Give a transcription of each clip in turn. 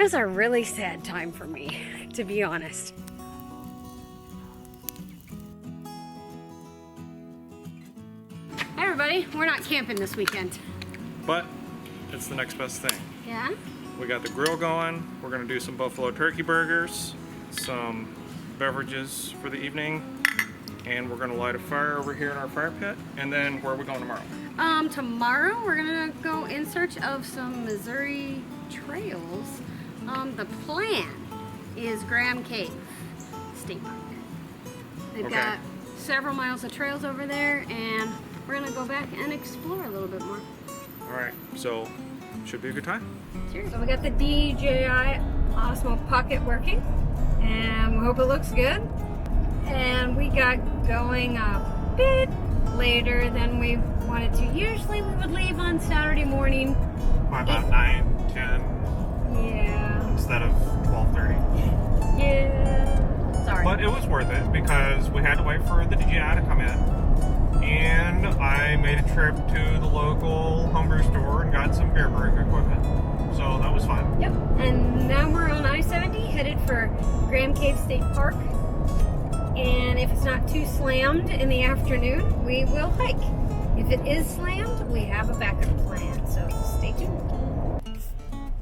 is a really sad time for me, to be honest. Hi everybody, we're not camping this weekend. But it's the next best thing. Yeah? We got the grill going. We're gonna do some buffalo turkey burgers, some beverages for the evening, and we're gonna light a fire over here in our fire pit. And then where are we going tomorrow? Tomorrow we're gonna go in search of some Missouri trails. The plan is Graham Cave State Park. They've got several miles of trails over there, and we're gonna go back and explore a little bit more. All right, so should be a good time. Cheers. So we got the DJI Osmo Pocket working, and we hope it looks good. And we got going a bit later than we wanted to. Usually we would leave on Saturday morning. By about 9, 10, Yeah. instead of 12:30. Yeah. Sorry. But it was worth it because we had to wait for the DJI to come in. And I made a trip to the local homebrew store and got some beer brewing equipment. So that was fun. Yep. And now we're on I-70 headed for Graham Cave State Park. And if it's not too slammed in the afternoon, we will hike. If it is slammed, we have a backup plan, so stay tuned.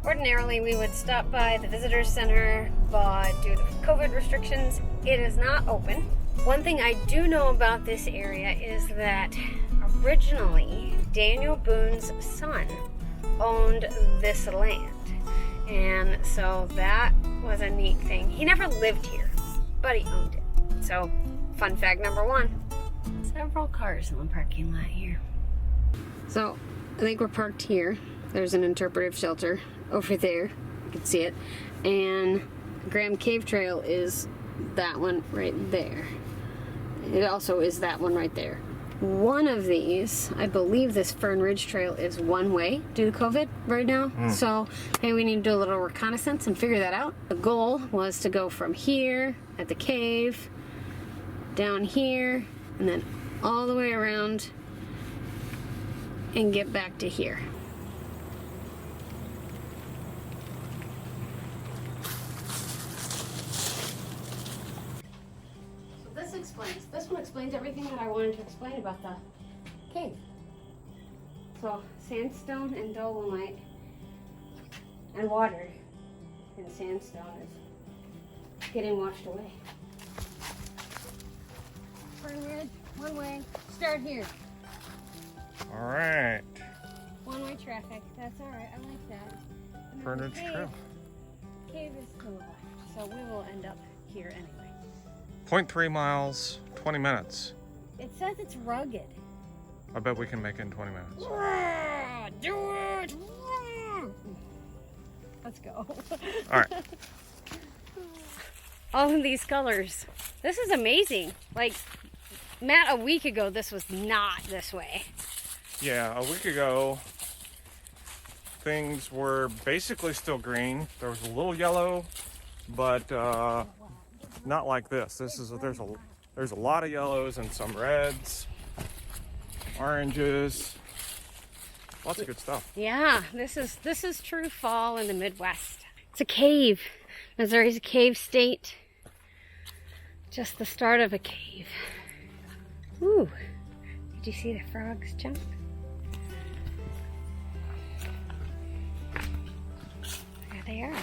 Ordinarily, we would stop by the visitor center, but due to COVID restrictions, it is not open. One thing I do know about this area is that originally Daniel Boone's son owned this land. And so that was a neat thing. He never lived here, but he owned it. So, fun fact number 1. Several cars in the parking lot here. So, I think we're parked here. There's an interpretive shelter over there. You can see it. And Graham Cave Trail is that one right there. It also is that one right there. One of these, I believe this Fern Ridge Trail is one way due to COVID right now. So maybe we need to do a little reconnaissance and figure that out. The goal was to go from here at the cave, down here, and then all the way around and get back to here. This one explains everything that I wanted to explain about the cave. So sandstone and dolomite and water and sandstone is getting washed away. Fern Ridge, one way, start here. All right. One-way traffic, that's all right, I like that. And then Fern the Ridge Trail. Cave is to the left, so we will end up here anyway. 0.3 miles, 20 minutes. It says it's rugged. I bet we can make it in 20 minutes. Do it! Let's go. All right. All of these colors. This is amazing. Like, Matt, a week ago, this was not this way. Yeah, a week ago, things were basically still green. There was a little yellow, but not like this. There's a lot of yellows and some reds, oranges, lots of good stuff. Yeah, this is true fall in the Midwest. It's a cave. Missouri's a cave state. Just the start of a cave. Ooh, did you see the frogs jump? There they are.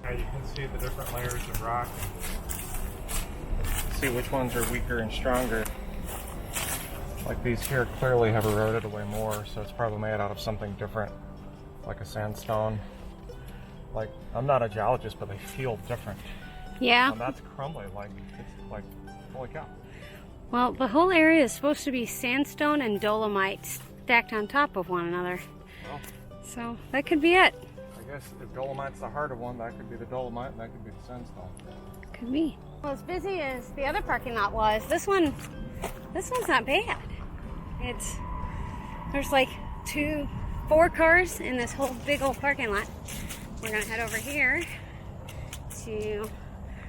You can see the different layers of rock. See which ones are weaker and stronger. Like these here clearly have eroded away more, so it's probably made out of something different, like a sandstone. Like, I'm not a geologist, but they feel different. Yeah. And that's crumbly, like, it's like, holy cow. Well, the whole area is supposed to be sandstone and dolomite stacked on top of one another. Well, So that could be it. I guess if dolomite's the heart of one, that could be the dolomite and that could be the sandstone. Could be. Well, as busy as the other parking lot was, this one's not bad. There's like 4 cars in this whole big old parking lot. We're gonna head over here to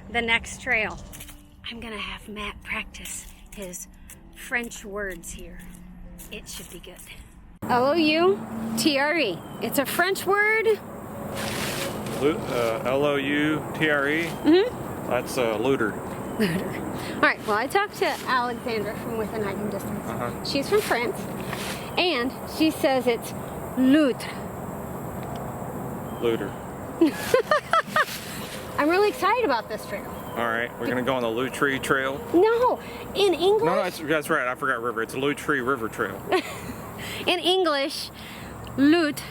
the next trail. I'm gonna have Matt practice his French words here. It should be good. L-O-U-T-R-E. It's a French word. L-O-U-T-R-E? Mm-hmm. That's looter. Looter. All right, well, I talked to Alexandra from Within Hiking Distance. She's from France, and she says it's loutre. Looter. I'm really excited about this trail. All right, we're gonna go on the Loutre Trail. No, in English. No, that's right. I forgot river. It's Loutre River Trail. In English, loutre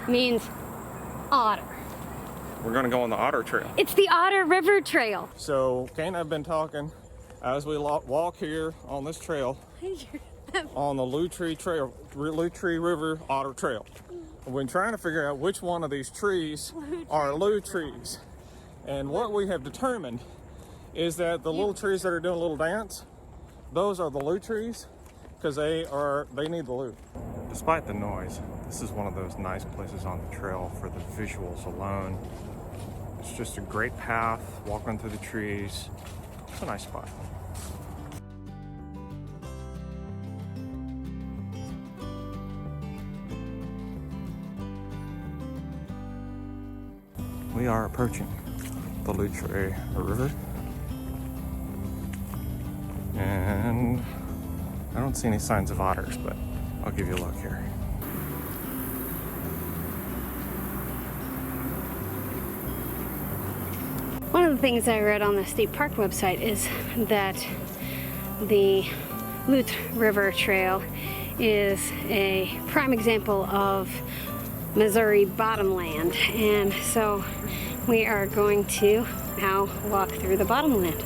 means otter. We're gonna go on the Otter Trail. It's the Otter River Trail. So Kate and I have been talking as we walk here on this trail on the Loutre Trail, Loutre River Otter Trail. We've been trying to figure out which one of these trees are Lou trees. And what we have determined is that the little trees that are doing a little dance, those are the Lou trees because they need the Lou. Despite the noise, this is one of those nice places on the trail for the visuals alone. It's just a great path, walking through the trees. It's a nice spot. We are approaching the Loutre River, and I don't see any signs of otters, but I'll give you a look here. One of the things I read on the state park website is that the Loutre River Trail is a prime example of Missouri bottomland, and so we are going to now walk through the bottomland.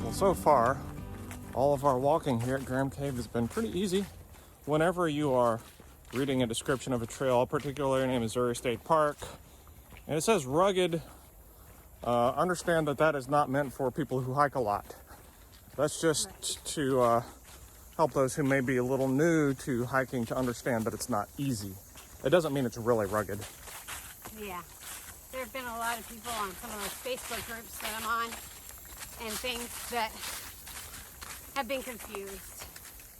Well, so far, all of our walking here at Graham Cave has been pretty easy. Whenever you are reading a description of a trail, particularly in Missouri State Park, and it says rugged, understand that that is not meant for people who hike a lot. That's just to help those who may be a little new to hiking to understand that it's not easy. It doesn't mean it's really rugged. Yeah, there have been a lot of people on some of those Facebook groups that I'm on and things that have been confused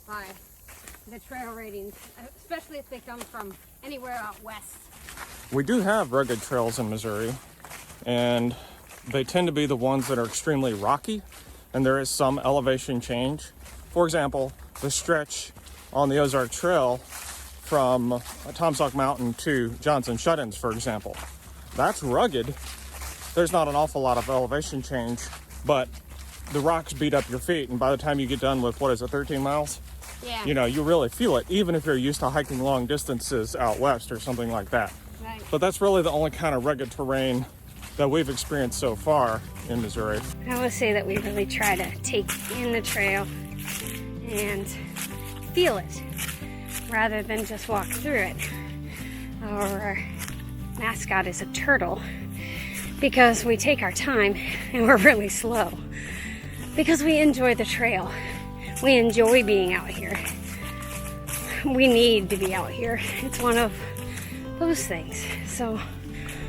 by the trail ratings, especially if they come from anywhere out west. We do have rugged trails in Missouri, and they tend to be the ones that are extremely rocky, and there is some elevation change. For example, the stretch on the Ozark Trail from Tomsock Mountain to Johnson Shut-ins, for example. That's rugged. There's not an awful lot of elevation change, but the rocks beat up your feet, and by the time you get done with, 13 miles? Yeah. You know, you really feel it, even if you're used to hiking long distances out west or something like that. Right. But that's really the only kind of rugged terrain that we've experienced so far in Missouri. I will say that we really try to take in the trail and feel it rather than just walk through it. Our mascot is a turtle because we take our time and we're really slow because we enjoy the trail. We enjoy being out here. We need to be out here. It's one of those things. So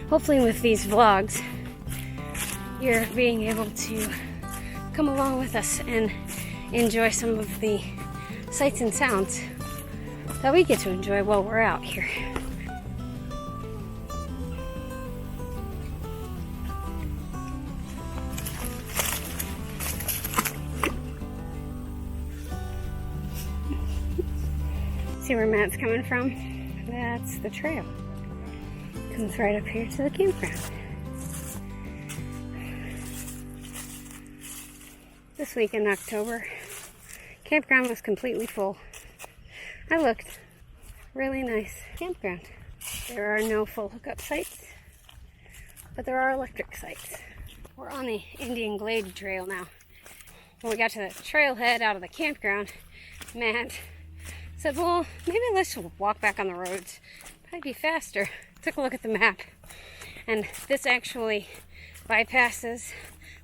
hopefully with these vlogs, you're being able to come along with us and enjoy some of the sights and sounds that we get to enjoy while we're out here. See where Matt's coming from? That's the trail. Comes right up here to the campground. This week in October, campground was completely full. I looked. Really nice campground. There are no full hookup sites, but there are electric sites. We're on the Indian Glade Trail now. when we got to the trailhead out of the campground, Matt said, well, maybe let's walk back on the roads. Probably be faster. Took a look at the map, and this actually bypasses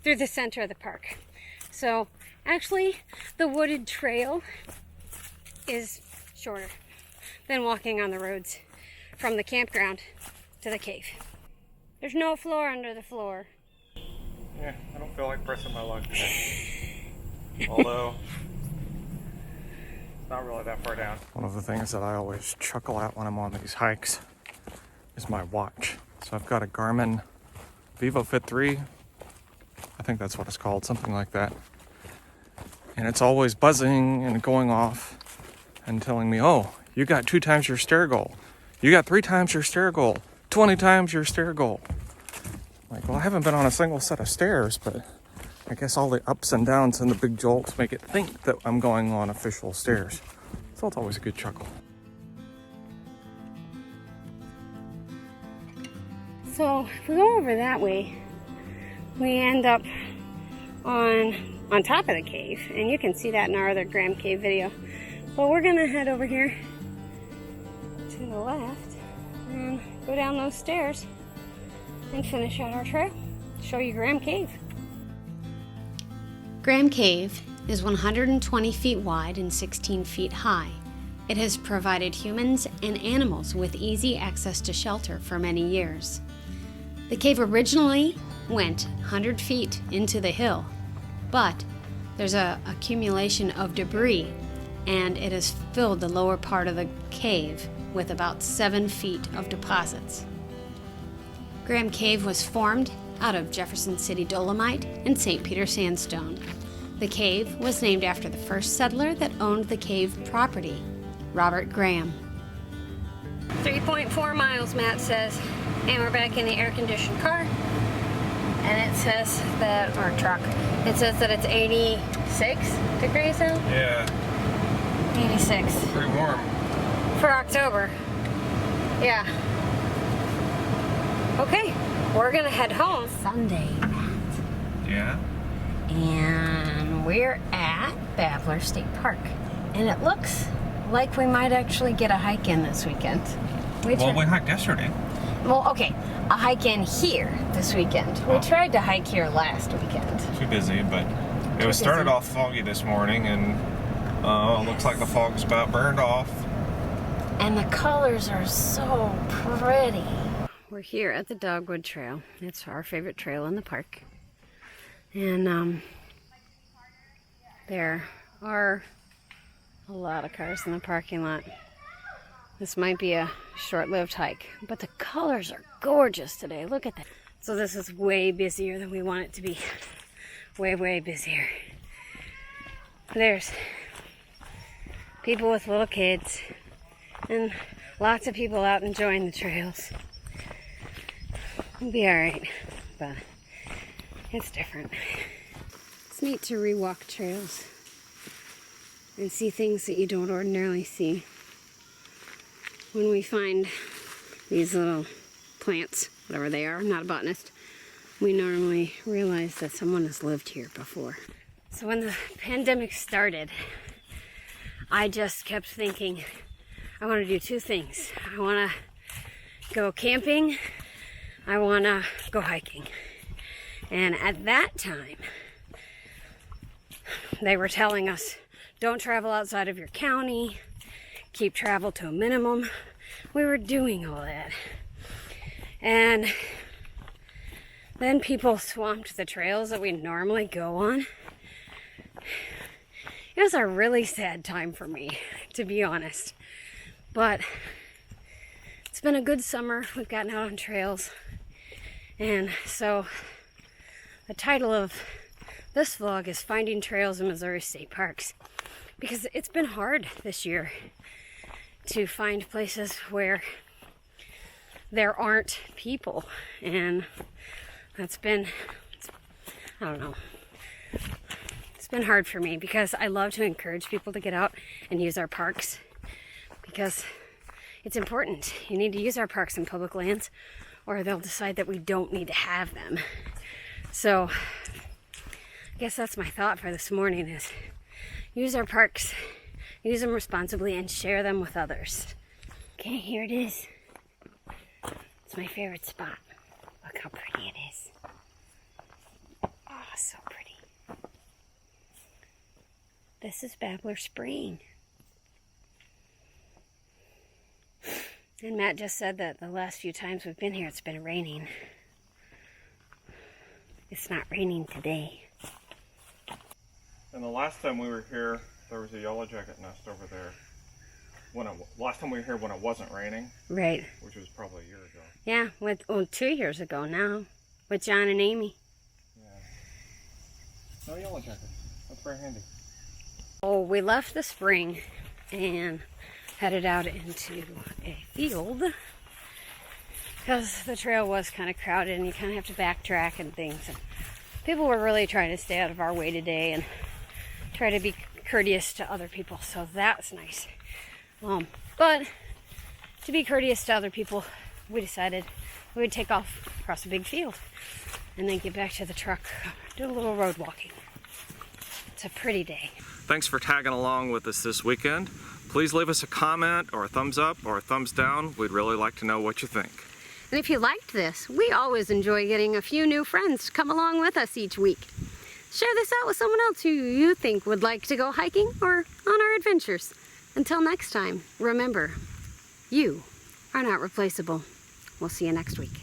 through the center of the park. So actually, the wooded trail is shorter than walking on the roads from the campground to the cave. There's no floor under the floor. Yeah, I don't feel like pressing my luck today. Although, it's not really that far down. One of the things that I always chuckle at when I'm on these hikes is my watch. So I've got a Garmin VivoFit 3. I think that's what it's called, something like that. And it's always buzzing and going off and telling me, oh, you got 2 times your stair goal. You got 3 times your stair goal. 20 times your stair goal. Like, well, I haven't been on a single set of stairs, but I guess all the ups and downs and the big jolts make it think that I'm going on official stairs. So it's always a good chuckle. So if we go over that way, we end up on top of the cave, and you can see that in our other Graham Cave video. But we're gonna head over here to the left and go down those stairs and finish out our trail. Show you Graham Cave. Graham Cave is 120 feet wide and 16 feet high. It has provided humans and animals with easy access to shelter for many years. The cave originally went 100 feet into the hill, but there's an accumulation of debris, and it has filled the lower part of the cave with about 7 feet of deposits. Graham Cave was formed out of Jefferson City dolomite and St. Peter sandstone. The cave was named after the first settler that owned the cave property, Robert Graham. 3.4 miles, Matt says, and we're back in the air-conditioned car. And it says that, or truck, it says that it's 86 degrees out? Yeah. 86. Pretty warm. For October. Yeah. Okay, we're gonna head home Sunday, Matt. Yeah? And we're at Babbler State Park. And it looks like we might actually get a hike in this weekend. We hiked yesterday. Well, okay, a hike in here this weekend. We tried to hike here last weekend. Too busy, but it was started off foggy this morning, and it looks like the fog's about burned off. And the colors are so pretty. We're here at the Dogwood Trail. It's our favorite trail in the park. And there are a lot of cars in the parking lot. This might be a short-lived hike, but the colors are gorgeous today. Look at that. So this is way busier than we want it to be. Way, way busier. There's people with little kids and lots of people out enjoying the trails. It'll be alright, but it's different. It's neat to re-walk trails and see things that you don't ordinarily see. When we find these little plants, whatever they are, I'm not a botanist, we normally realize that someone has lived here before. So when the pandemic started, I just kept thinking, I want to do 2 things. I want to go camping, I want to go hiking. And at that time, they were telling us, don't travel outside of your county, keep travel to a minimum. We were doing all that. And then people swamped the trails that we normally go on. It was a really sad time for me, to be honest. But it's been a good summer. We've gotten out on trails. And so the title of this vlog is Finding Trails in Missouri State Parks. Because it's been hard this year to find places where there aren't people. And that's been, I don't know, it's been hard for me because I love to encourage people to get out and use our parks because it's important. You need to use our parks and public lands or they'll decide that we don't need to have them. So I guess that's my thought for this morning is use our parks, use them responsibly, and share them with others. Okay, here it is. It's my favorite spot. Look how pretty it is. Oh, so pretty. This is Babbler Spring. And Matt just said that the last few times we've been here, it's been raining. It's not raining today. And the last time we were here, there was a yellow jacket nest over there. Last time we were here when it wasn't raining. Right. Which was probably a year ago. Yeah, 2 years ago now, with John and Amy. Yeah. No yellow jackets. That's very handy. Oh, we left the spring and headed out into a field because the trail was kind of crowded and you kind of have to backtrack and things. And people were really trying to stay out of our way today and try to be courteous to other people, so that's nice. But to be courteous to other people, we decided we would take off across a big field and then get back to the truck, do a little road walking. It's a pretty day. Thanks for tagging along with us this weekend. Please leave us a comment or a thumbs up or a thumbs down. We'd really like to know what you think. And if you liked this, we always enjoy getting a few new friends to come along with us each week. Share this out with someone else who you think would like to go hiking or on our adventures. Until next time, remember, you are not replaceable. We'll see you next week.